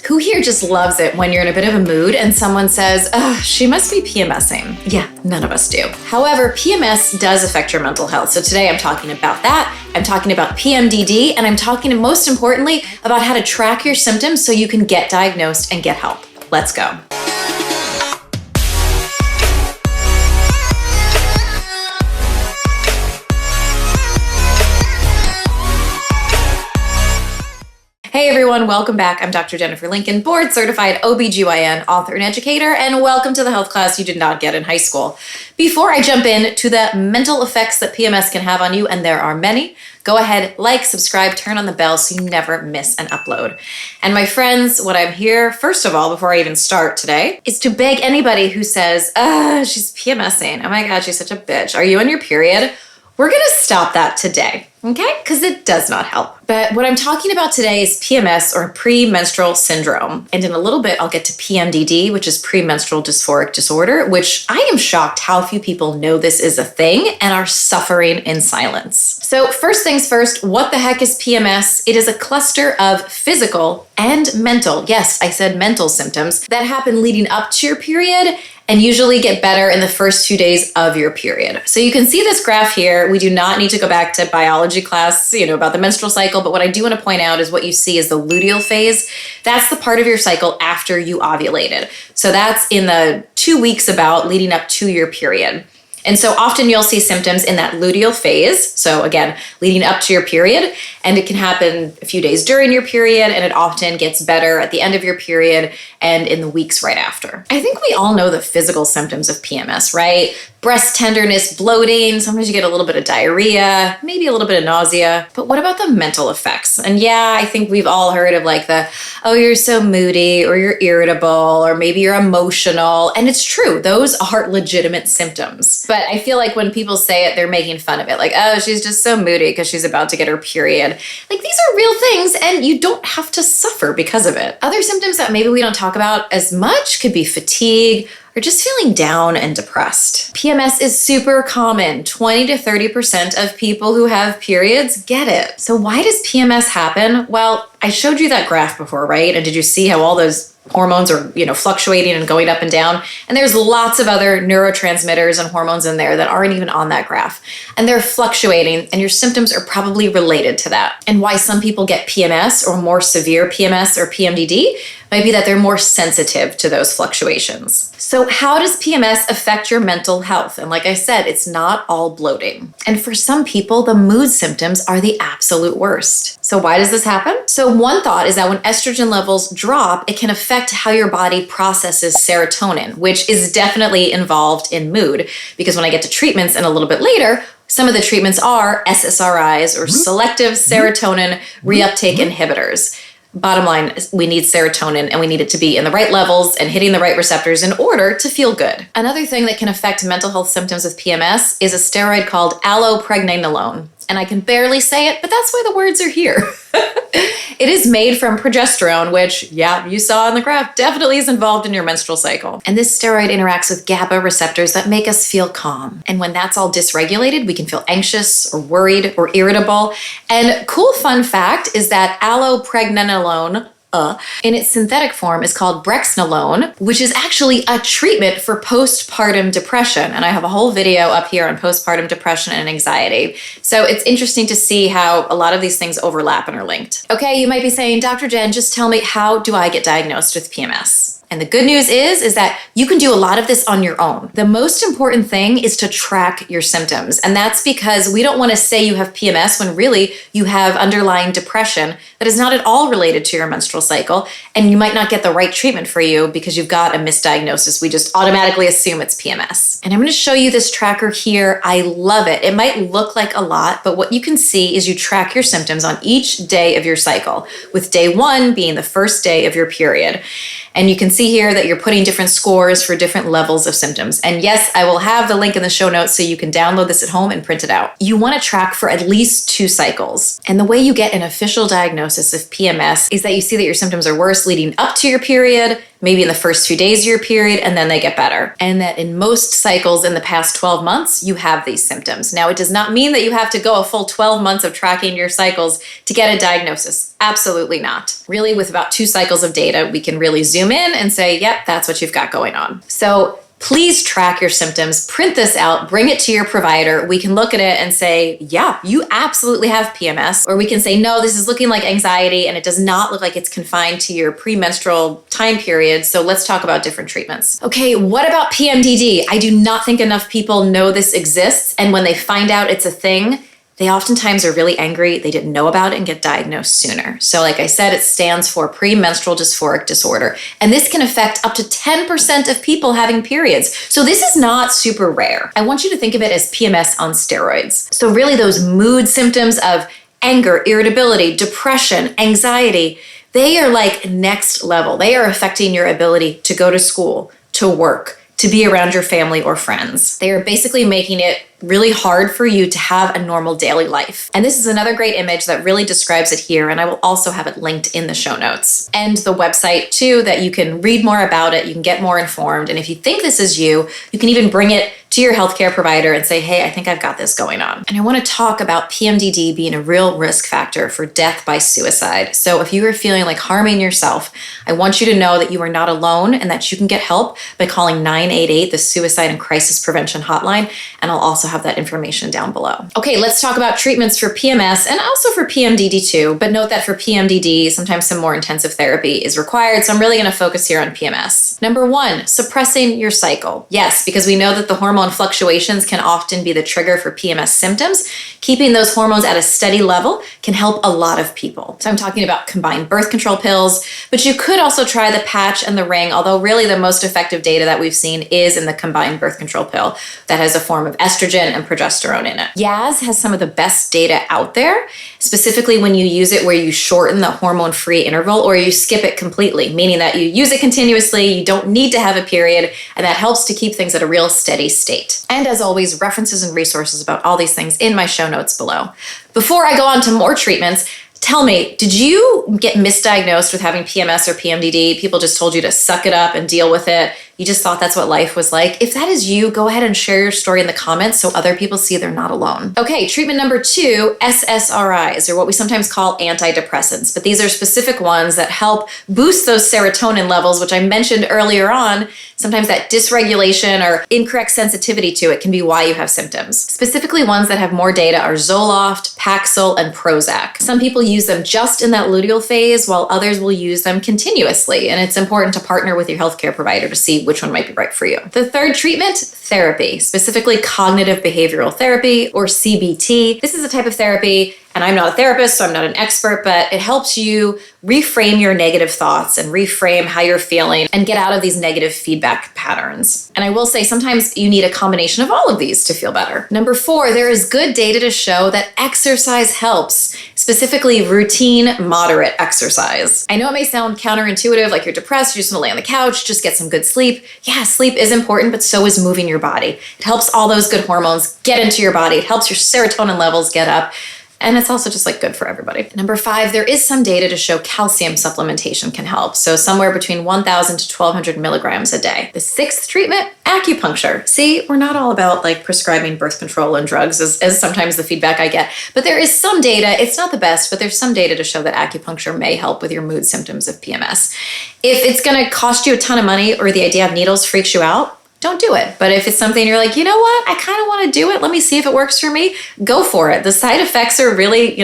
Who here just loves it when you're in a bit of a mood and someone says, "Ugh, she must be PMSing"? Yeah, none of us do. However, PMS does affect your mental health. So today I'm talking about that. I'm talking about PMDD, and I'm talking, most importantly, about how to track your symptoms so you can get diagnosed and get help. Let's go. Hey everyone, welcome back. I'm Dr. Jennifer Lincoln, board certified OBGYN, author and educator, and welcome to the health class you did not get in high school. Before I jump in to the mental effects that PMS can have on you, and there are many, go ahead, like, subscribe, turn on the bell so you never miss an upload. And my friends, what I'm here, first of all, before I even start today, is to beg anybody who says, she's PMSing. Oh my God, she's such a bitch. Are you on your period? We're gonna stop that today, okay? Because it does not help. But what I'm talking about today is PMS, or premenstrual syndrome. And in a little bit, I'll get to PMDD, which is premenstrual dysphoric disorder, which I am shocked how few people know this is a thing and are suffering in silence. So first things first, what the heck is PMS? It is a cluster of physical and mental, yes, I said mental symptoms, that happen leading up to your period and usually get better in the first 2 days of your period. So you can see this graph here. We do not need to go back to biology class, about the menstrual cycle, but what I do want to point out is what you see is the luteal phase. That's the part of your cycle after you ovulated. So that's in the 2 weeks about leading up to your period. And so often you'll see symptoms in that luteal phase. So again, leading up to your period, and it can happen a few days during your period, and it often gets better at the end of your period and in the weeks right after. I think we all know the physical symptoms of PMS, right? Breast tenderness, bloating, sometimes you get a little bit of diarrhea, maybe a little bit of nausea. But what about the mental effects? And yeah, I think we've all heard of you're so moody, or you're irritable, or maybe you're emotional. And it's true, those are legitimate symptoms. But I feel like when people say it, they're making fun of it. She's just so moody because she's about to get her period. These are real things, and you don't have to suffer because of it. Other symptoms that maybe we don't talk about as much could be fatigue, or just feeling down and depressed. PMS is super common. 20 to 30% of people who have periods get it. So why does PMS happen? Well, I showed you that graph before, right? And did you see how all those hormones are, fluctuating and going up and down? And there's lots of other neurotransmitters and hormones in there that aren't even on that graph. And they're fluctuating, and your symptoms are probably related to that. And why some people get PMS, or more severe PMS or PMDD, might be that they're more sensitive to those fluctuations. So how does PMS affect your mental health? And like I said, it's not all bloating. And for some people, the mood symptoms are the absolute worst. So why does this happen? So one thought is that when estrogen levels drop, it can affect how your body processes serotonin, which is definitely involved in mood. Because when I get to treatments and a little bit later, some of the treatments are SSRIs, or selective serotonin reuptake inhibitors. Bottom line, we need serotonin, and we need it to be in the right levels and hitting the right receptors in order to feel good. Another thing that can affect mental health symptoms with PMS is a steroid called allopregnanolone. And I can barely say it, but that's why the words are here. It is made from progesterone, which, yeah, you saw in the graph, definitely is involved in your menstrual cycle. And this steroid interacts with GABA receptors that make us feel calm. And when that's all dysregulated, we can feel anxious or worried or irritable. And cool fun fact is that allopregnanolone, in its synthetic form, is called brexanolone, which is actually a treatment for postpartum depression. And I have a whole video up here on postpartum depression and anxiety. So it's interesting to see how a lot of these things overlap and are linked. Okay, you might be saying, Dr. Jen, just tell me, how do I get diagnosed with PMS? And the good news is that you can do a lot of this on your own. The most important thing is to track your symptoms. And that's because we don't want to say you have PMS when really you have underlying depression that is not at all related to your menstrual cycle. And you might not get the right treatment for you because you've got a misdiagnosis. We just automatically assume it's PMS. And I'm going to show you this tracker here. I love it. It might look like a lot, but what you can see is you track your symptoms on each day of your cycle, with day 1 being the first day of your period. And you can see here that you're putting different scores for different levels of symptoms. And yes, I will have the link in the show notes so you can download this at home and print it out. You want to track for at least 2 cycles. And the way you get an official diagnosis of PMS is that you see that your symptoms are worse leading up to your period maybe in the first few days of your period, and then they get better. And that in most cycles in the past 12 months, you have these symptoms. Now, it does not mean that you have to go a full 12 months of tracking your cycles to get a diagnosis. Absolutely not. Really, with about 2 cycles of data, we can really zoom in and say, yep, that's what you've got going on. So please track your symptoms, print this out, bring it to your provider. We can look at it and say, yeah, you absolutely have PMS. Or we can say, no, this is looking like anxiety and it does not look like it's confined to your premenstrual time period. So let's talk about different treatments. Okay, what about PMDD? I do not think enough people know this exists. And when they find out it's a thing, they oftentimes are really angry they didn't know about it and get diagnosed sooner. So like I said, it stands for premenstrual dysphoric disorder. And this can affect up to 10% of people having periods. So this is not super rare. I want you to think of it as PMS on steroids. So really those mood symptoms of anger, irritability, depression, anxiety, they are like next level. They are affecting your ability to go to school, to work, to be around your family or friends. They are basically making it really hard for you to have a normal daily life. And this is another great image that really describes it here, and I will also have it linked in the show notes. And the website too, that you can read more about it, you can get more informed, and if you think this is you, you can even bring it to your healthcare provider and say, hey, I think I've got this going on. And I want to talk about PMDD being a real risk factor for death by suicide. So if you are feeling like harming yourself, I want you to know that you are not alone and that you can get help by calling 988, the Suicide and Crisis Prevention Hotline, and I'll also have that information down below. Okay, let's talk about treatments for PMS and also for PMDD too, but note that for PMDD, sometimes some more intensive therapy is required, so I'm really going to focus here on PMS. Number 1, suppressing your cycle. Yes, because we know that the hormone fluctuations can often be the trigger for PMS symptoms. Keeping those hormones at a steady level can help a lot of people. So I'm talking about combined birth control pills, but you could also try the patch and the ring, although really the most effective data that we've seen is in the combined birth control pill that has a form of estrogen and progesterone in it. Yaz has some of the best data out there, specifically when you use it where you shorten the hormone-free interval or you skip it completely, meaning that you use it continuously, you don't need to have a period, and that helps to keep things at a real steady state. And as always, references and resources about all these things in my show notes below. Before I go on to more treatments, tell me, did you get misdiagnosed with having PMS or PMDD? People just told you to suck it up and deal with it. You just thought that's what life was like. If that is you, go ahead and share your story in the comments so other people see they're not alone. Okay, treatment number 2, SSRIs, or what we sometimes call antidepressants. But these are specific ones that help boost those serotonin levels, which I mentioned earlier on. Sometimes that dysregulation or incorrect sensitivity to it can be why you have symptoms. Specifically, ones that have more data are Zoloft, Paxil, and Prozac. Some people use them just in that luteal phase, while others will use them continuously. And it's important to partner with your healthcare provider to see which one might be right for you. The third treatment, therapy, specifically cognitive behavioral therapy or CBT. This is a type of therapy, and I'm not a therapist, so I'm not an expert, but it helps you reframe your negative thoughts and reframe how you're feeling and get out of these negative feedback patterns. And I will say sometimes you need a combination of all of these to feel better. Number 4, there is good data to show that exercise helps, specifically routine, moderate exercise. I know it may sound counterintuitive, like you're depressed, you're just gonna lay on the couch, just get some good sleep. Yeah, sleep is important, but so is moving your body. It helps all those good hormones get into your body. It helps your serotonin levels get up. And it's also just like good for everybody. Number 5, there is some data to show calcium supplementation can help. So somewhere between 1,000 to 1,200 milligrams a day. The 6th treatment, acupuncture. See, we're not all about like prescribing birth control and drugs as sometimes the feedback I get. But there is some data, it's not the best, but there's some data to show that acupuncture may help with your mood symptoms of PMS. If it's gonna cost you a ton of money or the idea of needles freaks you out, don't do it. But if it's something you're like, you know what, I kind of want to do it, let me see if it works for me, go for it. The side effects are really,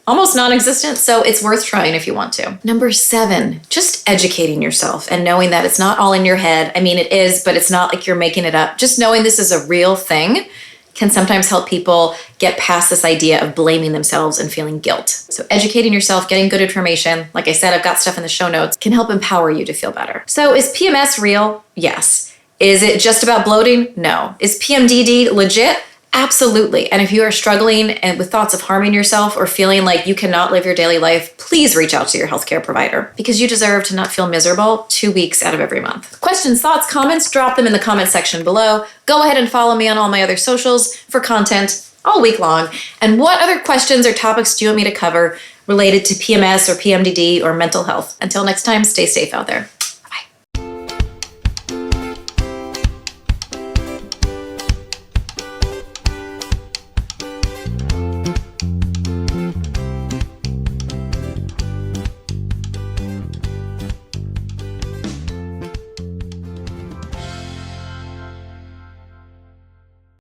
almost non-existent, so it's worth trying if you want to. Number 7, just educating yourself and knowing that it's not all in your head. I mean, it is, but it's not like you're making it up. Just knowing this is a real thing can sometimes help people get past this idea of blaming themselves and feeling guilt. So educating yourself, getting good information, like I said, I've got stuff in the show notes, can help empower you to feel better. So is PMS real? Yes. Is it just about bloating? No. Is PMDD legit? Absolutely. And if you are struggling and with thoughts of harming yourself or feeling like you cannot live your daily life, please reach out to your healthcare provider because you deserve to not feel miserable 2 weeks out of every month. Questions, thoughts, comments, drop them in the comment section below. Go ahead and follow me on all my other socials for content all week long. And what other questions or topics do you want me to cover related to PMS or PMDD or mental health? Until next time, stay safe out there.